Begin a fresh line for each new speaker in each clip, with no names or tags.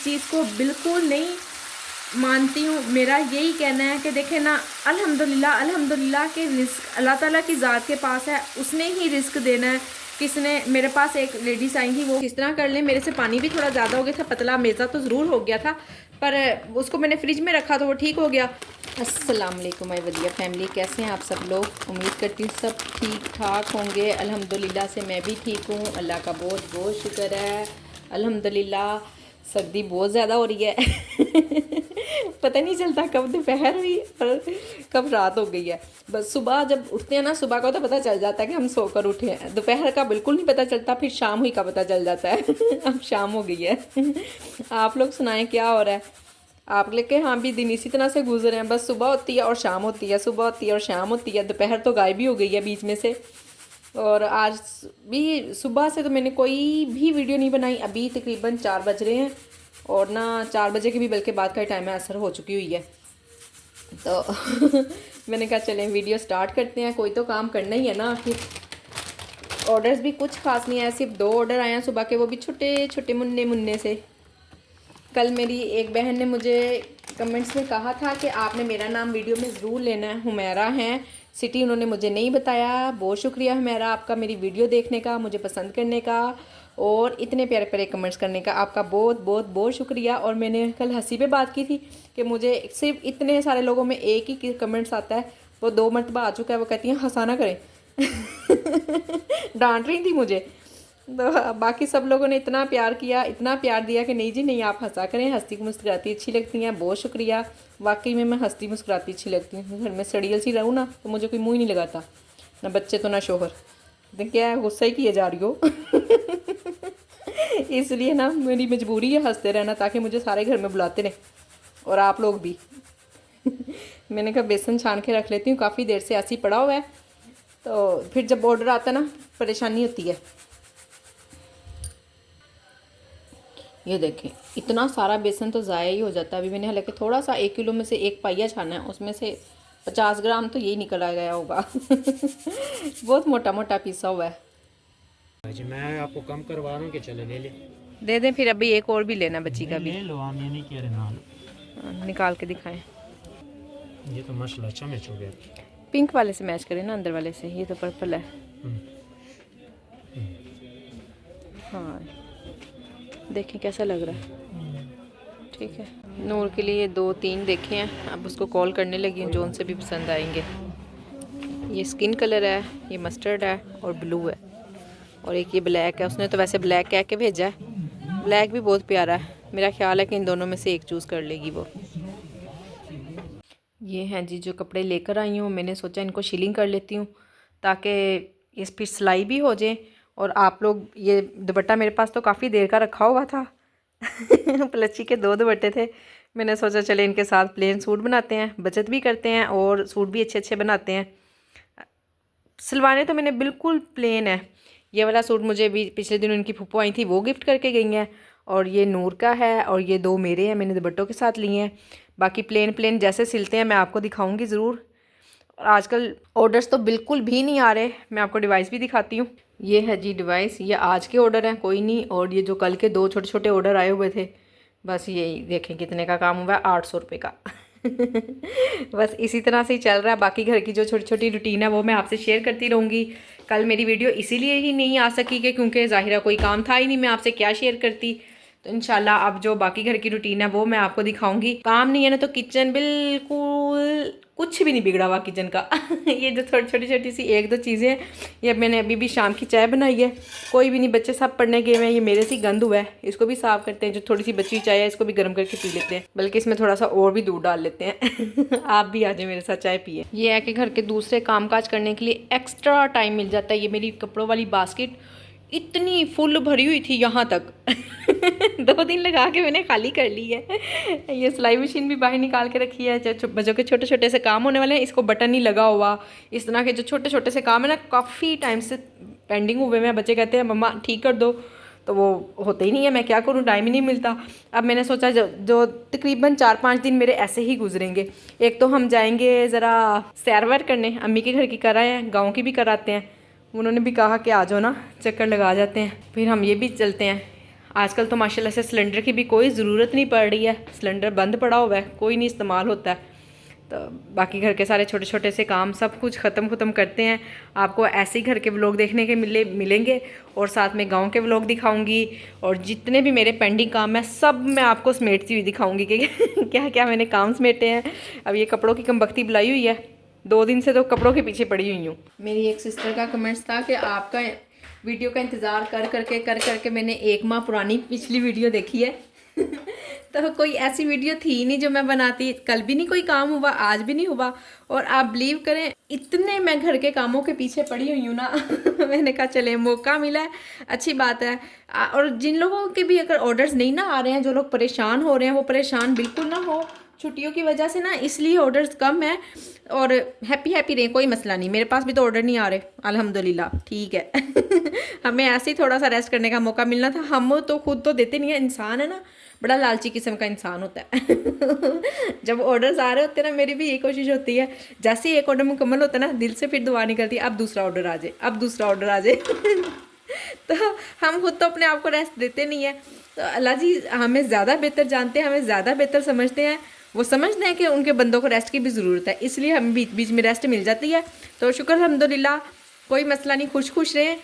चीज़ को बिल्कुल नहीं मानती हूँ। मेरा यही कहना है कि देखें ना, अल्हम्दुलिल्लाह अल्हम्दुलिल्लाह के रिस्क अल्लाह ताला की ज़ात के पास है, उसने ही रिस्क देना है। किसने, मेरे पास एक लेडीज़ आई थी, वो किस तरह कर ले, मेरे से पानी भी थोड़ा ज़्यादा हो गया था, पतला मेज़ा तो ज़रूर हो गया था, पर उसको मैंने फ्रिज में रखा तो वो ठीक हो गया। अस्सलाम वालेकुम माय वदिया फैमिली, कैसे हैं आप सब लोग? उम्मीद करती हूँ सब ठीक ठाक होंगे। अल्हम्दुलिल्लाह से मैं भी ठीक हूँ, अल्लाह का बहुत बहुत शुक्र है। अल्हम्दुलिल्लाह सर्दी बहुत ज़्यादा हो रही है पता नहीं चलता कब दोपहर हुई और कब रात हो गई है। बस सुबह जब उठते हैं ना, सुबह का तो पता चल जाता है कि हम सोकर उठे हैं, दोपहर का बिल्कुल नहीं पता चलता, फिर शाम हुई का पता चल जाता है अब शाम हो गई है आप लोग सुनाएं क्या हो रहा है? आप लोग के हाँ भी दिन इसी तरह से गुजरे हैं, बस सुबह होती है और शाम होती है, सुबह होती है और शाम होती है, दोपहर तो गायब ही हो गई है बीच में से। और आज भी सुबह से तो मैंने कोई भी वीडियो नहीं बनाई। अभी तकरीबन 4 बज रहे हैं और ना 4 बजे के भी बल्कि बाद का टाइम है, असर हो चुकी हुई है। तो मैंने कहा चलें वीडियो स्टार्ट करते हैं, कोई तो काम करना ही है ना आखिर। ऑर्डर्स भी कुछ खास नहीं आए, सिर्फ 2 ऑर्डर आए हैं सुबह के, वो भी छोटे छोटे मुन्ने मुन्ने से। कल मेरी एक बहन ने मुझे कमेंट्स में कहा था कि आपने मेरा नाम वीडियो में ज़रूर लेना है। हुमैरा हैं, सिटी उन्होंने मुझे नहीं बताया। बहुत शुक्रिया हुमैरा आपका मेरी वीडियो देखने का, मुझे पसंद करने का और इतने प्यारे प्यारे कमेंट्स करने का, आपका बहुत बहुत बहुत शुक्रिया। और मैंने कल हंसी पे बात की थी कि मुझे सिर्फ इतने सारे लोगों में एक ही कमेंट्स आता है, वो 2 मरतबा आ चुका है। वो कहती हैं हंसाना करें डांट रही थी मुझे। तो बाकी सब लोगों ने इतना प्यार किया, इतना प्यार दिया कि नहीं जी नहीं, आप हंसा करें, हंसती मुस्कुराती अच्छी लगती हैं। बहुत शुक्रिया, वाकई में मैं हंसती मुस्कुराती अच्छी लगती हूँ। घर में सड़ियल सी रहूँ ना तो मुझे कोई मुँह ही नहीं लगाता, ना बच्चे तो ना शोहर। तो क्या है, गुस्सा ही किए जा रही हो इसलिए ना मेरी मजबूरी है हंसते रहना, ताकि मुझे सारे घर में बुलाते रहें और आप लोग भी मैंने कहा बेसन छान के रख लेती हूँ, काफ़ी देर से ऐसे ही पड़ा हुआ है, तो फिर जब ऑर्डर आता है ना परेशानी होती है। ये देखें इतना सारा बेसन तो ज़ाया ही हो जाता है। अभी मैंने हालांकि थोड़ा सा 1 किलो में से 1 पाइया छाना है, उसमें से 50 ग्राम तो यही निकल आ गया होगा बहुत मोटा मोटा पीसा हुआ है
जी। मैं आपको कम करवा रहा हूँ कि चले ले ले,
दे दें फिर, अभी एक और भी लेना बच्ची का भी।
ले लो, हम ये नहीं कह रहे ना।
निकाल के दिखाएं,
ये तो माशाल्लाह अच्छा मैच हो गया।
पिंक वाले से मैच करें ना, अंदर वाले से। ये तो पर्पल है। हाँ देखें कैसा लग रहा है, ठीक है। नूर के लिए 2-3 देखे हैं, अब उसको कॉल करने लगी हूँ, जो उनसे भी पसंद आएंगे। ये स्किन कलर है, ये मस्टर्ड है और ब्लू है, और एक ये ब्लैक है। उसने तो वैसे ब्लैक कह के भेजा है, ब्लैक भी बहुत प्यारा है। मेरा ख्याल है कि इन दोनों में से एक चूज़ कर लेगी वो। ये हैं जी जो कपड़े लेकर आई हूँ, मैंने सोचा इनको शीलिंग कर लेती हूँ ताकि इस फिर सिलाई भी हो जाए। और आप लोग, ये दुपट्टा मेरे पास तो काफ़ी देर का रखा हुआ था पलच्ची के 2 दुपट्टे थे, मैंने सोचा चले इनके साथ प्लेन सूट बनाते हैं, बचत भी करते हैं और सूट भी अच्छे अच्छे बनाते हैं। सिलवाने तो मैंने बिल्कुल प्लेन है। ये वाला सूट मुझे भी पिछले दिन उनकी फूफो आई थी, वो गिफ्ट करके गई हैं, और ये नूर का है और ये 2 मेरे हैं, मैंने दुपट्टों के साथ लिए हैं। बाकी प्लेन प्लेन जैसे सिलते हैं मैं आपको दिखाऊंगी ज़रूर। और आजकल ऑर्डर्स तो बिल्कुल भी नहीं आ रहे, मैं आपको डिवाइस भी दिखाती हूँ। ये है जी डिवाइस, ये आज के ऑर्डर हैं कोई नहीं, और ये जो कल के 2 छोटे छोटे ऑर्डर आए हुए थे, बस यही देखें कितने का काम हुआ है, 800 रुपये का बस इसी तरह से ही चल रहा है। बाकी घर की जो छोटी छोटी रूटीन है वो मैं आपसे शेयर करती रहूँगी। कल मेरी वीडियो इसीलिए ही नहीं आ सकी कि क्योंकि ज़ाहिरा कोई काम था ही नहीं, मैं आपसे क्या शेयर करती। तो इंशाल्लाह अब जो बाकी घर की रूटीन है वो मैं आपको दिखाऊंगी। काम नहीं है ना तो किचन बिल्कुल कुछ भी नहीं बिगड़ा हुआ किचन का ये जो छोटी छोटी सी 1-2 चीज़ें हैं, ये मैंने अभी भी शाम की चाय बनाई है, कोई भी नहीं, बच्चे सब पढ़ने गए हैं। ये मेरे से गंद हुआ है, इसको भी साफ़ करते हैं। जो थोड़ी सी बची चाय है इसको भी गर्म करके पी लेते हैं, बल्कि इसमें थोड़ा सा और भी दूध डाल लेते हैं आप भी आ जाए मेरे साथ चाय पिए। ये है कि घर के दूसरे कामकाज करने के लिए एक्स्ट्रा टाइम मिल जाता है। ये मेरी कपड़ों वाली बास्केट इतनी फुल भरी हुई थी यहाँ तक 2 दिन लगा के मैंने खाली कर ली है। ये सिलाई मशीन भी बाहर निकाल के रखी है, जो बच्चों के छोटे छोटे से काम होने वाले हैं, इसको बटन नहीं लगा हुआ। इस तरह के जो छोटे छोटे से काम है ना, काफ़ी टाइम से पेंडिंग हुए हैं। बच्चे कहते हैं मम्मा ठीक कर दो, तो वो होते ही नहीं है, मैं क्या करूँ, टाइम ही नहीं मिलता। अब मैंने सोचा जो तकरीबन 4-5 दिन मेरे ऐसे ही गुजरेंगे। एक तो हम जाएंगे ज़रा सैर वैर करने, अम्मी के घर की कर आए हैं, गाँव की भी कराते हैं। उन्होंने भी कहा कि आ जाओ ना, चक्कर लगा जाते हैं। फिर हम ये भी चलते हैं, आजकल तो माशाल्लाह से सिलेंडर की भी कोई ज़रूरत नहीं पड़ रही है, सिलेंडर बंद पड़ा हुआ है, कोई नहीं इस्तेमाल होता है। तो बाकी घर के सारे छोटे छोटे से काम सब कुछ ख़त्म करते हैं। आपको ऐसे ही घर के व्लॉग देखने के मिलेंगे और साथ में गांव के व्लॉग दिखाऊंगी, और जितने भी मेरे पेंडिंग काम है सब मैं आपको समेटती हुई दिखाऊंगी कि क्या क्या मैंने काम समेटे हैं। अब ये कपड़ों की कमबख्ती बुलाई हुई है, 2 दिन से तो कपड़ों के पीछे पड़ी हुई हूँ। मेरी एक सिस्टर का कमेंट्स था कि आपका वीडियो का इंतज़ार कर करके मैंने 1 माह पुरानी पिछली वीडियो देखी है। तो कोई ऐसी वीडियो थी नहीं जो मैं बनाती, कल भी नहीं कोई काम हुआ, आज भी नहीं हुआ, और आप बिलीव करें इतने मैं घर के कामों के पीछे पड़ी हुई हूँ ना। मैंने कहा चले मौका मिला है, अच्छी बात है। और जिन लोगों के भी अगर ऑर्डर्स नहीं ना आ रहे हैं, जो लोग परेशान हो रहे हैं, वो परेशान बिल्कुल ना हो। छुट्टियों की वजह से ना इसलिए ऑर्डर्स कम है, और हैप्पी रहे, कोई मसला नहीं। मेरे पास भी तो ऑर्डर नहीं आ रहे, अल्हम्दुलिल्लाह, ठीक है। हमें ऐसे ही थोड़ा सा रेस्ट करने का मौका मिलना था। हम तो खुद तो देते नहीं है, इंसान है ना, बड़ा लालची किस्म का इंसान होता है। जब ऑर्डर्स आ रहे होते हैं ना, मेरी भी यही कोशिश होती है, जैसे ही एक ऑर्डर मुकम्मल होता है ना, दिल से फिर दुआ निकलती है अब दूसरा ऑर्डर आ जाए, अब दूसरा ऑर्डर आ जाए। तो हम खुद तो अपने आप को रेस्ट देते नहीं है। तो अल्लाह जी हमें ज़्यादा बेहतर जानते हैं, हमें ज़्यादा बेहतर समझते हैं। वो समझते हैं कि उनके बंदों को रेस्ट की भी ज़रूरत है, इसलिए हमें बीच बीच में रेस्ट मिल जाती है। तो शुक्र अल्हम्दुलिल्लाह, कोई मसला नहीं, खुश रहें।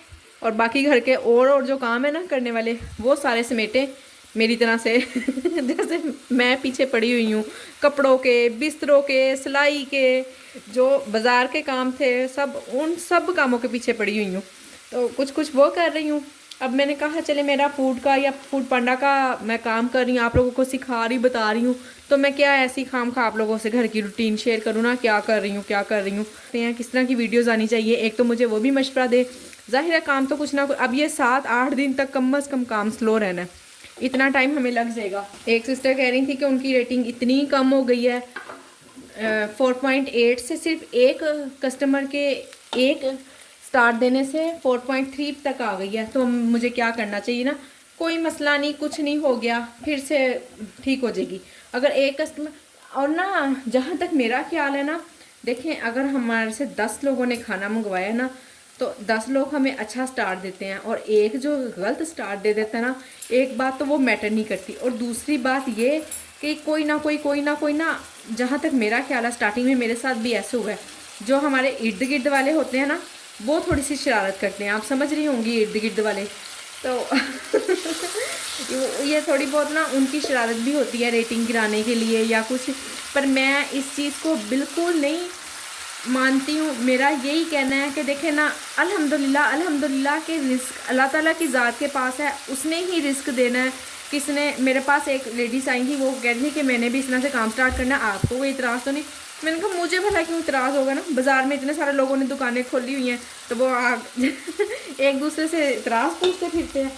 और बाकी घर के और जो काम है ना करने वाले, वो सारे समेटें मेरी तरह से। जैसे मैं पीछे पड़ी हुई हूँ कपड़ों के, बिस्तरों के, सिलाई के, जो बाज़ार के काम थे, सब उन सब कामों के पीछे पड़ी हुई हूँ। तो कुछ वो कर रही हूँ। अब मैंने कहा चले मेरा फूड का या फूड पांडा का मैं काम कर रही हूँ, आप लोगों को सिखा रही बता रही हूँ, तो मैं क्या ऐसी खाम खा आप लोगों से घर की रूटीन शेयर करूँ ना, क्या कर रही हूँ किस तरह की वीडियोज़ आनी चाहिए। एक तो मुझे वो भी मशवरा दे, ज़ाहिर है काम तो कुछ ना कुछ, अब ये 7-8 दिन तक कम अज़ कम काम स्लो रहना है, इतना टाइम हमें लग जाएगा। एक सिस्टर कह रही थी कि उनकी रेटिंग इतनी कम हो गई है, 4.8 से सिर्फ एक कस्टमर के एक स्टार देने से 4.3 तक आ गई है। तो मुझे क्या करना चाहिए ना, कोई मसला नहीं, कुछ नहीं हो गया, फिर से ठीक हो जाएगी। अगर एक कस्टमर, और ना जहाँ तक मेरा ख्याल है ना, देखें अगर हमारे से 10 लोगों ने खाना मंगवाया है ना, तो 10 लोग हमें अच्छा स्टार देते हैं, और एक जो गलत स्टार दे देता है ना, एक बात तो वो मैटर नहीं करती। और दूसरी बात ये कि कोई ना, जहाँ तक मेरा ख्याल है, स्टार्टिंग में मेरे साथ भी ऐसे हुआ है, जो हमारे इर्द गिर्द वाले होते हैं ना, वो थोड़ी सी शरारत करते हैं। आप समझ रही होंगी इर्द गिर्द वाले, तो ये थोड़ी बहुत ना उनकी शरारत भी होती है रेटिंग गिराने के लिए या कुछ, पर मैं इस चीज़ को बिल्कुल नहीं मानती हूँ। मेरा यही कहना है कि देखें ना, अल्हम्दुलिल्लाह के रिस्क अल्लाह ताला की ज़ात के पास है, उसने ही रिस्क देना है। किसने, मेरे पास एक लेडीज़ आई थी, वो कह रही थी कि मैंने भी इस तरह से काम स्टार्ट करना है, आपको कोई इतराज़ तो नहीं। मैंने कहा मुझे भला क्यों इतराज़ होगा ना, बाज़ार में इतने सारे लोगों ने दुकानें खोली हुई हैं, तो वो एक दूसरे से इतराज़ पूछते फिरते हैं।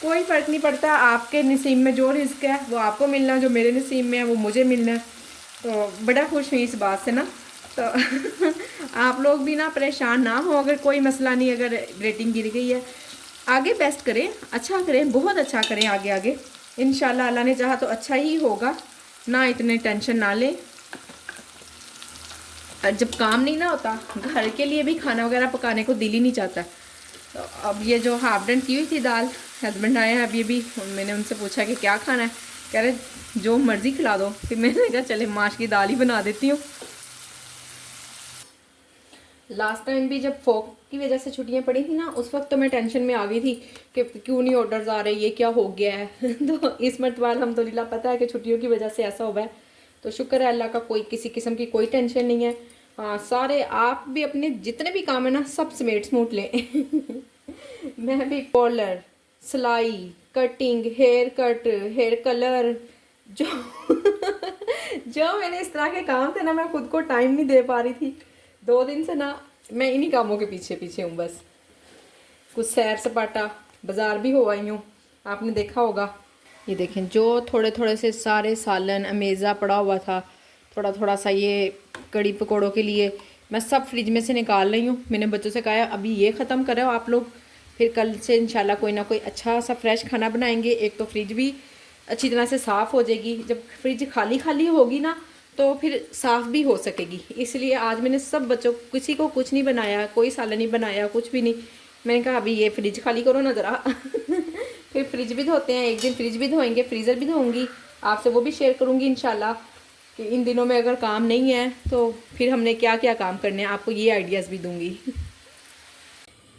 कोई फ़र्क नहीं पड़ता, आपके नसीब में जो रिस्क है वो आपको मिलना है, जो मेरे नसीब में है वो मुझे मिलना है। तो बड़ा खुश हुई इस बात से ना। तो आप लोग भी ना परेशान ना हो, अगर कोई मसला नहीं, अगर रेटिंग गिर गई है, आगे बेस्ट करें, अच्छा करें, बहुत अच्छा करें आगे इंशाल्लाह। अल्लाह ने चाहा तो अच्छा ही होगा, ना इतने टेंशन ना लें। जब काम नहीं ना होता, घर के लिए भी खाना वगैरह पकाने को दिल ही नहीं चाहता। तो अब ये जो हाफ डन की हुई थी दाल, हस्बैंड आए हैं अभी अभी, मैंने उनसे पूछा कि क्या खाना है, कह रहे जो मर्ज़ी खिला दो। फिर मैंने कहा चले माश की दाल ही बना देती हूँ। लास्ट टाइम भी जब फोक की वजह से छुट्टियां पड़ी थी ना, उस वक्त तो मैं टेंशन में आ गई थी कि क्यों नहीं ऑर्डर्स आ रहे, ये क्या हो गया है। तो इस मरतबा अल्हम्दुलिल्लाह पता है कि छुट्टियों की वजह से ऐसा हुआ है, तो शुक्र है अल्लाह का, कोई किसी किस्म की कोई टेंशन नहीं है। हाँ, सारे आप भी अपने जितने भी काम है ना सब समेट समूट लें। मैं भी कॉलर, सिलाई, cutting, hair cut, hair colour, जो जो मैंने इस तरह के काम थे ना, मैं खुद को टाइम नहीं दे पा रही थी। 2 दिन से ना मैं इन्हीं कामों के पीछे हूँ बस। कुछ सैर सपाटा, बाज़ार भी हो आई हूँ, आपने देखा होगा। ये देखें जो थोड़े थोड़े से सारे सालन अमेज़ा पड़ा हुआ था, थोड़ा थोड़ा सा ये कड़ी पकौड़ों के लिए, मैं सब फ्रिज में से निकाल रही हूँ। मैंने बच्चों से कहा अभी ये ख़त्म करो आप लोग, फिर कल से इंशाल्लाह कोई ना कोई अच्छा सा फ्रेश खाना बनाएंगे। एक तो फ्रिज भी अच्छी तरह से साफ़ हो जाएगी, जब फ्रिज खाली खाली होगी ना तो फिर साफ़ भी हो सकेगी। इसलिए आज मैंने सब बच्चों, किसी को कुछ नहीं बनाया, कोई सालन नहीं बनाया, कुछ भी नहीं। मैंने कहा अभी ये फ्रिज खाली करो ना ज़रा। फिर फ्रिज भी धोते हैं, एक दिन फ्रिज भी धोएंगे, फ्रीज़र भी धोऊंगी, आपसे वो भी शेयर करूंगी इंशाल्लाह कि इन दिनों में अगर काम नहीं है तो फिर हमने क्या क्या काम करने हैं, आपको ये आइडियाज़ भी दूंगी।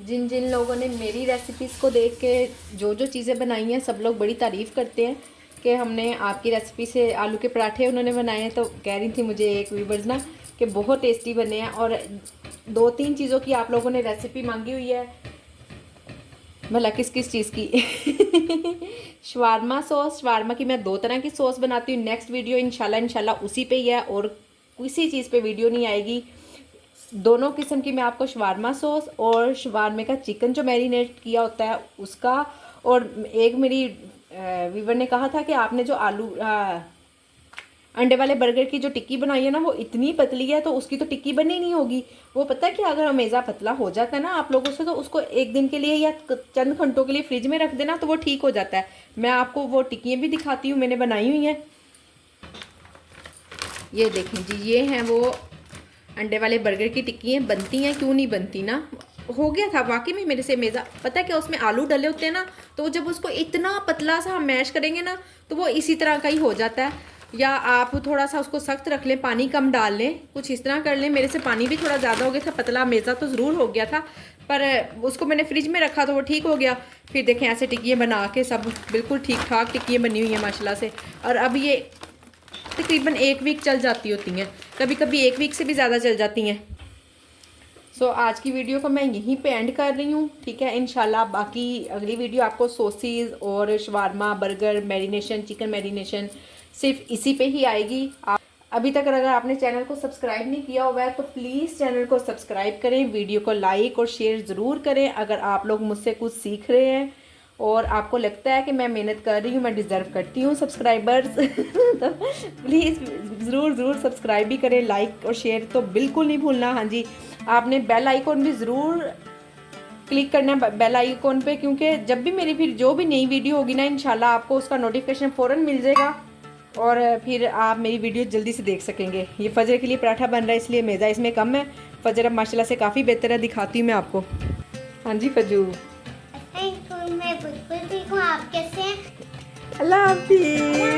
जिन जिन लोगों ने मेरी रेसिपीज़ को देख के जो जो चीज़ें बनाई हैं सब लोग बड़ी तारीफ़ करते हैं कि हमने आपकी रेसिपी से आलू के पराठे उन्होंने बनाए हैं, तो कह रही थी मुझे एक व्यूवर्स ना कि बहुत टेस्टी बने हैं। और 2-3 चीज़ों की आप लोगों ने रेसिपी मांगी हुई है, भला किस किस चीज़ की शवारमा सॉस, शवारमा की मैं 2 तरह की सॉस बनाती हूँ। नेक्स्ट वीडियो इंशाल्लाह उसी पे ही है और किसी चीज़ पे वीडियो नहीं आएगी। दोनों किस्म की मैं आपको शवारमा सॉस और शवारमे का चिकन जो मैरिनेट किया होता है उसका, और एक मेरी वीवर ने कहा था कि आपने जो अंडे वाले बर्गर की जो टिक्की बनाई है ना वो इतनी पतली है तो उसकी तो टिक्की बनी नहीं होगी। वो पता है कि अगर अमेज़ा पतला हो जाता है ना आप लोगों से, तो उसको एक दिन के लिए या चंद घंटों के लिए फ्रिज में रख देना तो वो ठीक हो जाता है। मैं आपको वो टिक्कियाँ भी दिखाती हूँ, मैंने बनाई हुई हैं। ये देखें जी, ये हैं वो अंडे वाले बर्गर की टिक्कियाँ। बनती हैं क्यों नहीं बनती ना, हो गया था वाकई में मेरे से अमेज़ा। पता है कि उसमें आलू डले होते हैं ना, तो जब उसको इतना पतला सा हम मैश करेंगे ना तो वो इसी तरह का ही हो जाता है। या आप थोड़ा सा उसको सख्त रख लें, पानी कम डाल लें, कुछ इस तरह कर लें। मेरे से पानी भी थोड़ा ज़्यादा हो गया था, पतला अमेज़ा तो ज़रूर हो गया था, पर उसको मैंने फ्रिज में रखा तो वो ठीक हो गया। फिर देखें ऐसे टिक्कियाँ बना के सब बिल्कुल ठीक ठाक टिक्कियाँ बनी हुई हैं माशाल्लाह से। और अब ये तकरीबन 1 वीक चल जाती होती हैं, कभी कभी 1 वीक से भी ज़्यादा चल जाती हैं। सो आज की वीडियो को मैं यहीं पे एंड कर रही हूँ, ठीक है। इंशाल्लाह बाकी अगली वीडियो आपको सॉसेज और shawarma, burger marination, chicken marination सिर्फ इसी पे ही आएगी। आप अभी तक अगर आपने चैनल को सब्सक्राइब नहीं किया हुआ है तो प्लीज़ चैनल को सब्सक्राइब करें, वीडियो को लाइक और शेयर ज़रूर करें। अगर आप लोग मुझसे कुछ सीख रहे हैं और आपको लगता है कि मैं मेहनत कर रही हूँ, मैं डिज़र्व करती हूँ सब्सक्राइबर्स तो प्लीज़ ज़रूर सब्सक्राइब भी करें, लाइक और शेयर तो बिल्कुल नहीं भूलना। हाँ जी, आपने बेल आइकॉन भी ज़रूर क्लिक करना है बेल आइकॉन पे, क्योंकि जब भी मेरी फिर जो भी नई वीडियो होगी ना इंशाल्लाह आपको उसका नोटिफिकेशन फ़ौरन मिल जाएगा और फिर आप मेरी वीडियो जल्दी से देख सकेंगे। ये फजर के लिए पराठा बन रहा है इसलिए मैदा इसमें कम है। फजर अब माशाल्लाह से काफ़ी बेहतर है, दिखाती हूँ मैं आपको। हाँ जी फजू,
मैं बिल्कुल ठीक हूँ, आप कैसे हैं?
अल्लाह हाफिज़।